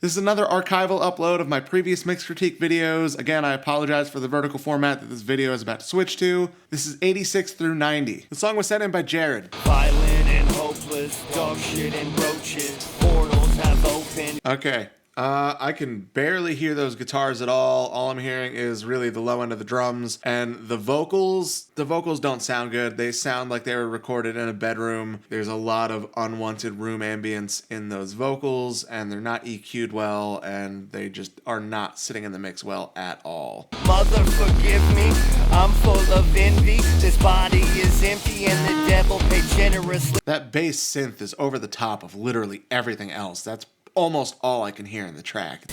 This is another archival upload of my previous mix critique videos. Again, I apologize for the vertical format that this video is about to switch to. This is 86 through 90. The song was sent in by Jared. Violent and hopeless, dog shit and roaches, portals have opened. Okay. I can barely hear those guitars at all. All I'm hearing is really the low end of the drums and the vocals. The vocals don't sound good. They sound like they were recorded in a bedroom. There's a lot of unwanted room ambience in those vocals, and they're not EQ'd well, and they just are not sitting in the mix well at all. Mother, forgive me, I'm full of envy. This body is empty and the devil paid generously. That bass synth is over the top of literally everything else. That's almost all I can hear in the track.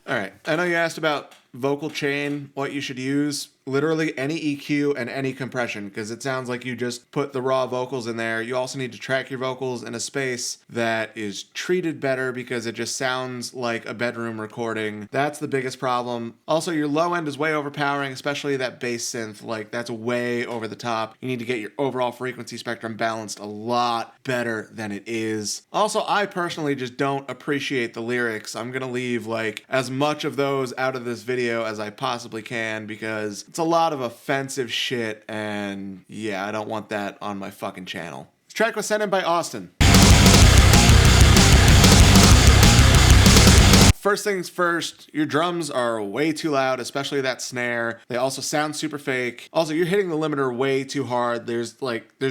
Alright, I know you asked about vocal chain, what you should use. Literally any EQ and any compression, because it sounds like you just put the raw vocals in there. You also need to track your vocals in a space that is treated better, because it just sounds like a bedroom recording. That's the biggest problem. Also, your low end is way overpowering, especially that bass synth. Like, that's way over the top. You need to get your overall frequency spectrum balanced a lot better than it is. Also, I personally just don't appreciate the lyrics. I'm gonna leave like as much of those out of this video as I possibly can, because it's a lot of offensive shit, and yeah, I don't want that on my fucking channel. This track was sent in by Austin. First things first, your drums are way too loud, especially that snare. They also sound super fake. Also, you're hitting the limiter way too hard. There's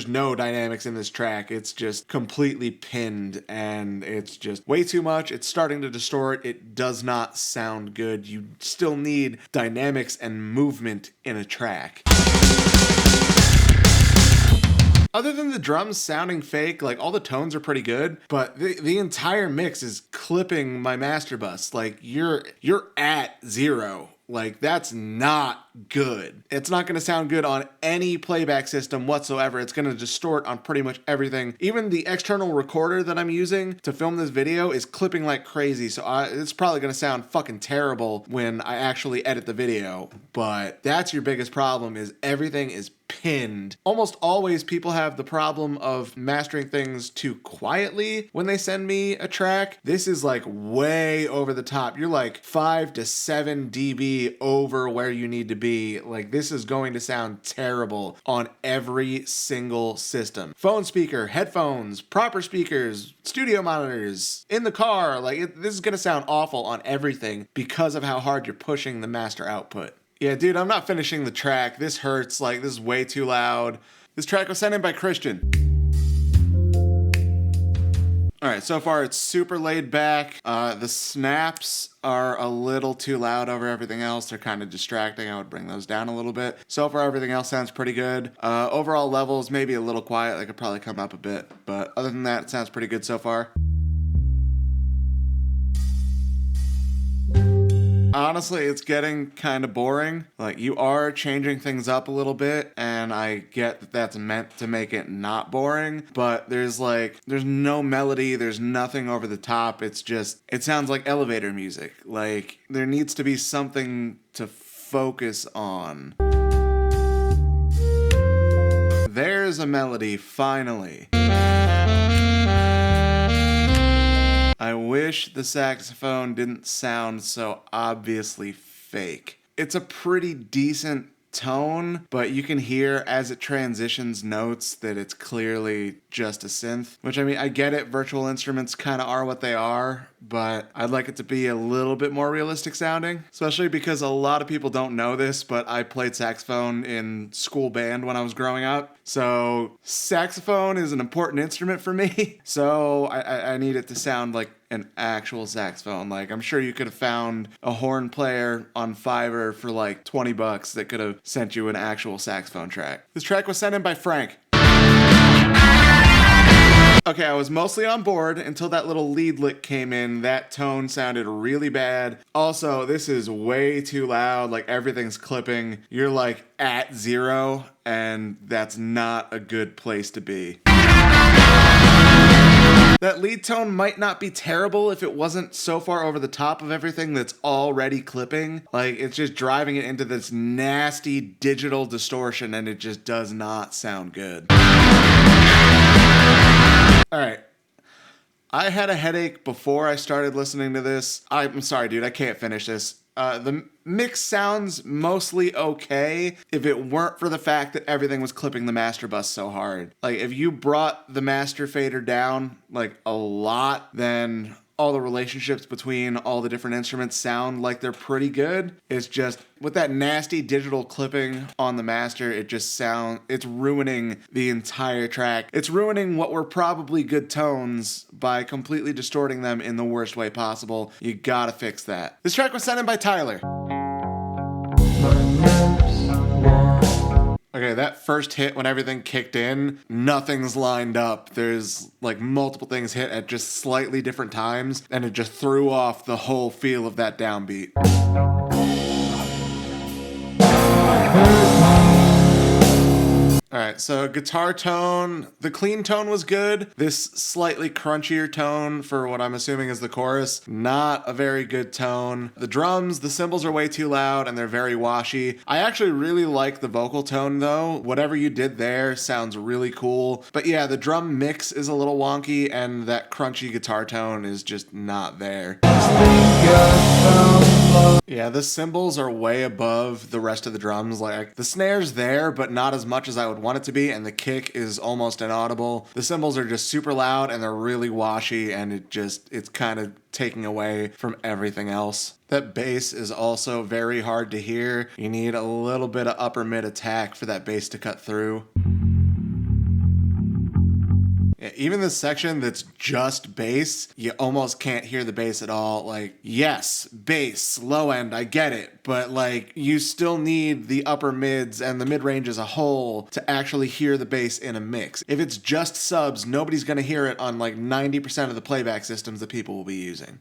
no dynamics in this track. It's just completely pinned, and it's just way too much. It's starting to distort. It does not sound good. You still need dynamics and movement in a track. Other than the drums sounding fake, like, all the tones are pretty good, but the entire mix is clipping my master bus. Like, you're at 0. Like, that's not good. It's not going to sound good on any playback system whatsoever. It's going to distort on pretty much everything. Even the external recorder that I'm using to film this video is clipping like crazy, so it's probably going to sound fucking terrible when I actually edit the video. But that's your biggest problem, is everything is pinned. Almost always people have the problem of mastering things too quietly when they send me a track. This is like way over the top. You're like 5 to 7 dB over where you need to be. Like, this is going to sound terrible on every single system. Phone speaker, headphones, proper speakers, studio monitors, in the car. Like, this is going to sound awful on everything because of how hard you're pushing the master output. Yeah, dude, I'm not finishing the track. This hurts. Like, this is way too loud. This track was sent in by Christian. Alright, so far it's super laid back. The snaps are a little too loud over everything else. They're kind of distracting. I would bring those down a little bit. So far, everything else sounds pretty good. Overall levels, maybe a little quiet. They could probably come up a bit. But other than that, it sounds pretty good so far. Honestly, it's getting kind of boring. Like, you are changing things up a little bit, and I get that that's meant to make it not boring, but there's no melody, there's nothing over the top. It's just, it sounds like elevator music. Like, there needs to be something to focus on. There's a melody, finally. I wish the saxophone didn't sound so obviously fake. It's a pretty decent tone, but you can hear as it transitions notes that it's clearly just a synth, which, I mean, I get it. Virtual instruments kind of are what they are, but I'd like it to be a little bit more realistic sounding, especially because a lot of people don't know this, but I played saxophone in school band when I was growing up. So saxophone is an important instrument for me. So I need it to sound like an actual saxophone. Like, I'm sure you could have found a horn player on Fiverr for like $20 that could have sent you an actual saxophone track. This track was sent in by Frank. Okay, I was mostly on board until that little lead lick came in. That tone sounded really bad. Also, this is way too loud. Like, everything's clipping. You're like at 0, and that's not a good place to be. That lead tone might not be terrible if it wasn't so far over the top of everything that's already clipping. Like, it's just driving it into this nasty digital distortion, and it just does not sound good. All right. I had a headache before I started listening to this. I'm sorry, dude. I can't finish this. The mix sounds mostly okay if it weren't for the fact that everything was clipping the master bus so hard. Like, if you brought the master fader down, like, a lot, then all the relationships between all the different instruments sound like they're pretty good. It's just with that nasty digital clipping on the master, it's ruining the entire track. It's ruining what were probably good tones by completely distorting them in the worst way possible. You gotta fix that. This track was sent in by Tyler. Okay, that first hit when everything kicked in, nothing's lined up. There's like multiple things hit at just slightly different times, and it just threw off the whole feel of that downbeat. Alright, so guitar tone, the clean tone was good. This slightly crunchier tone for what I'm assuming is the chorus, not a very good tone. The drums, the cymbals are way too loud and they're very washy. I actually really like the vocal tone though. Whatever you did there sounds really cool. But yeah, the drum mix is a little wonky and that crunchy guitar tone is just not there. Yeah, the cymbals are way above the rest of the drums. Like, the snare's there, but not as much as I would want it to be, and the kick is almost inaudible. The cymbals are just super loud, and they're really washy, and it's kind of taking away from everything else. That bass is also very hard to hear. You need a little bit of upper mid attack for that bass to cut through. Even the section that's just bass, you almost can't hear the bass at all. Like, yes, bass, low end, I get it. But like, you still need the upper mids and the mid range as a whole to actually hear the bass in a mix. If it's just subs, nobody's gonna hear it on like 90% of the playback systems that people will be using.